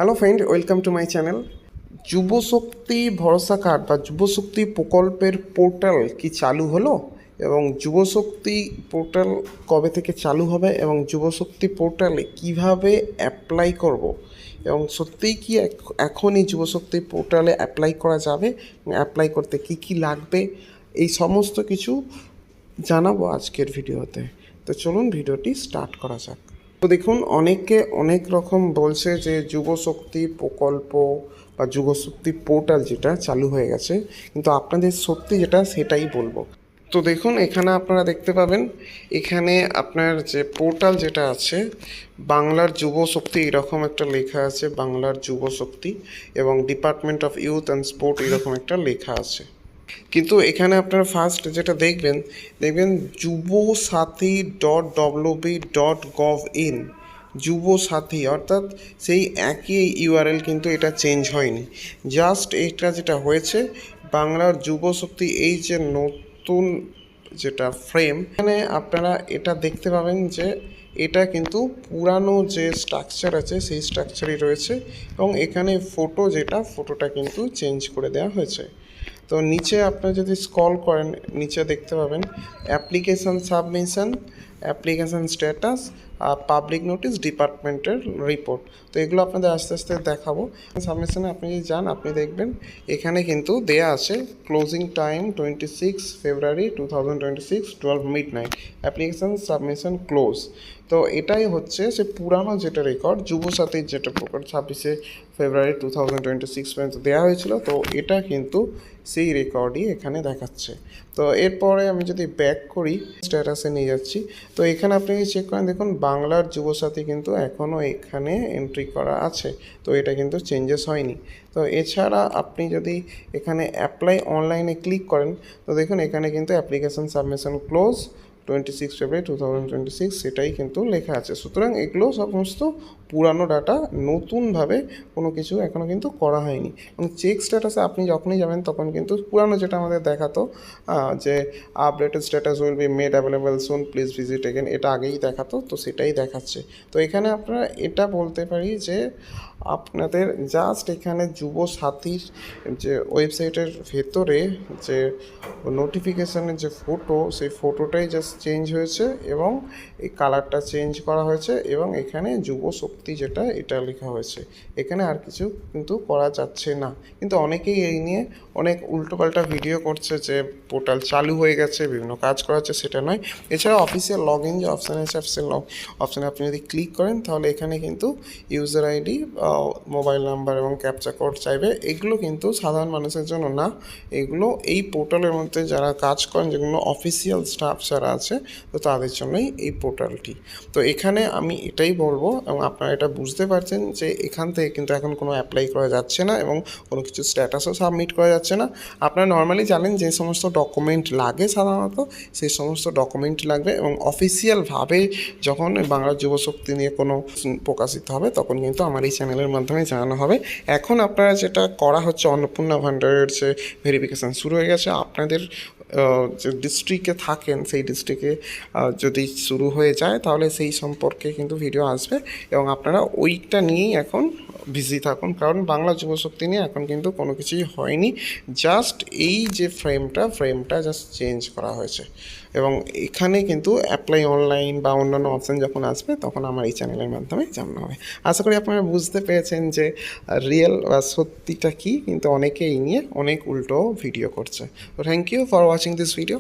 Hello friend, welcome to my channel. যুবশক্তি ভরসা card বা যুবশক্তি প্রকল্পের পোর্টাল কি চালু হলো এবং যুবশক্তি পোর্টাল কবে থেকে চালু হবে এবং যুবশক্তি পোর্টালে কিভাবে অ্যাপ্লাই করব এবং সত্যিই কি এখনই যুবশক্তি পোর্টালে অ্যাপ্লাই করা যাবে, অ্যাপ্লাই করতে কি কি লাগবে, এই সমস্ত কিছু জানাবো আজকের ভিডিওতে। তো চলুন ভিডিওটি স্টার্ট করা যাক। তো দেখুন, অনেকে অনেক রকম বলছে যে যুবশক্তি প্রকল্প বা যুবশক্তি পোর্টাল যেটা চালু হয়ে গেছে, কিন্তু আপনাদের সত্যি যেটা সেটাই বলবো। তো দেখুন, এখানে আপনারা দেখতে পাবেন, এখানে আপনার যে পোর্টাল যেটা আছে বাংলার যুবশক্তি এরকম একটা লেখা আছে, বাংলার যুবশক্তি, এবং department of youth and sport এরকম একটা লেখা আছে। কিন্তু এখানে আপনারা ফার্স্ট যেটা দেখবেন যুবসাথী .wb.gov.in, যুবসাথী, অর্থাৎ সেই একই ইউআরএল, কিন্তু এটা চেঞ্জ হয়নি। জাস্ট এটা যেটা হয়েছে বাংলার যুবশক্তি, এই যে নতুন যেটা ফ্রেম, এখানে আপনারা এটা দেখতে পাবেন যে এটা কিন্তু পুরানো যে স্ট্রাকচার আছে সেই স্ট্রাকচারই রয়েছে, এবং এখানে ফটোটা কিন্তু চেঞ্জ করে দেওয়া হয়েছে। তো নিচে আপনারা যদি স্ক্রল করেন, নিচে দেখতে পাবেন application submission, application status, public notice, ডিপার্টমেন্টের রিপোর্ট। তো এগুলো আপনাদের আস্তে আস্তে দেখাবো। সাবমিশনে আপনি যদি যান, আপনি দেখবেন এখানে কিন্তু দেয়া আছে ক্লোজিং টাইম 26 ফেব্রুয়ারি 2026 12 মিডনাইট, অ্যাপ্লিকেশান সাবমিশন ক্লোজ। তো এটাই হচ্ছে সে পুরানো যেটা রেকর্ড, যুবসাথীর যেটা প্রকার 26 ফেব্রুয়ারি 2026 পর্যন্ত দেওয়া হয়েছিল। তো এটা কিন্তু সেই রেকর্ডই এখানে দেখাচ্ছে। তো এরপরে আমি যদি ব্যাক করি, স্ট্যাটাসে নিয়ে যাচ্ছি। তো এখানে আপনি চেক করেন, দেখুন বাংলার যুবসাথী কিন্তু এখনও এখানে এন্ট্রি করা আছে, তো এটা কিন্তু চেঞ্জেস হয়নি। তো এছাড়া আপনি যদি এখানে অ্যাপ্লাই অনলাইনে ক্লিক করেন, তো দেখুন এখানে কিন্তু অ্যাপ্লিকেশান সাবমিশন ক্লোজ 26 ফেব্রুয়ারি 2026 সেটাই কিন্তু লেখা আছে। সুতরাং এগুলো সমস্ত পুরানো ডাটা, নতুনভাবে কোনো কিছু এখনও কিন্তু করা হয়নি। এবং চেক স্ট্যাটাসে আপনি যখনই যাবেন তখন কিন্তু পুরানো যেটা আমাদের দেখাতো যে updated status will be made available soon, please visit again, এটা আগেই দেখাতো, তো সেটাই দেখাচ্ছে। তো এখানে আপনারা এটা বলতে পারি যে আপনাদের জাস্ট এখানে যুবসাথীর যে ওয়েবসাইটের ভেতরে যে নোটিফিকেশানের যে ফটো, সেই ফটোটাই জাস্ট চেঞ্জ হয়েছে এবং এই কালারটা চেঞ্জ করা হয়েছে, এবং এখানে যুবশক্তি যেটা এটা লেখা হয়েছে। এখানে আর কিছু কিন্তু করা যাচ্ছে না। কিন্তু অনেকেই এই নিয়ে অনেক উল্টোপাল্টা ভিডিও করছে যে পোর্টাল চালু হয়ে গেছে, বিভিন্ন কাজ করা হচ্ছে, সেটা নয়। এছাড়া অফিসিয়াল লগ ইন যে অপশান আছে, অফিসিয়াল অপশানে আপনি যদি ক্লিক করেন, তাহলে এখানে কিন্তু ইউজার আইডি, মোবাইল নাম্বার এবং ক্যাপচা কোড চাইবে। এগুলো কিন্তু সাধারণ মানুষের জন্য না, এগুলো এই পোর্টালের মধ্যে যারা কাজ করেন, যেগুলো অফিসিয়াল স্টাফ যারা আছে, তো তাদের জন্যই এই পোর্টালটি। তো এখানে আমি এটাই বলবো, এবং আপনারা এটা বুঝতে পারছেন যে এখান থেকে কিন্তু এখন কোনো অ্যাপ্লাই করা যাচ্ছে না এবং কোনো কিছু স্ট্যাটাসও সাবমিট করা যাচ্ছে না। আপনারা নর্মালি জানেন যে সমস্ত ডকুমেন্ট লাগে, সাধারণত সেই সমস্ত ডকুমেন্ট লাগবে, এবং অফিসিয়ালভাবে যখন বাংলা যুবশক্তি নিয়ে কোনো প্রকাশিত হবে তখন কিন্তু আমার এই চ্যানেলের মাধ্যমে জানানো হবে। এখন আপনারা যেটা করা হচ্ছে, অন্নপূর্ণা ভান্ডারের যে ভেরিফিকেশান শুরু হয়ে গেছে, আপনাদের যে ডিস্ট্রিক্টে থাকেন সেই ডিস্ট্রিক্টে যদি শুরু হয়ে যায়, তাহলে সেই সম্পর্কে কিন্তু ভিডিও আসবে, এবং আপনারা ওইটা নিয়েই এখন বিজি থাকুন। কারণ বাংলা যুবশক্তি নিয়ে এখন কিন্তু কোনো কিছুই হয়নি, জাস্ট এই যে ফ্রেমটা জাস্ট চেঞ্জ করা হয়েছে। এবং এখানে কিন্তু অ্যাপ্লাই অনলাইন বা অন্যান্য অপশান যখন আসবে তখন আমার এই চ্যানেলের মাধ্যমে জানানো হবে। আশা করি আপনারা বুঝতে পেরেছেন যে রিয়েল বা সত্যিটা কী, কিন্তু অনেকে এই নিয়ে অনেক উল্টো ভিডিও করছে। তো thank you for watching this video.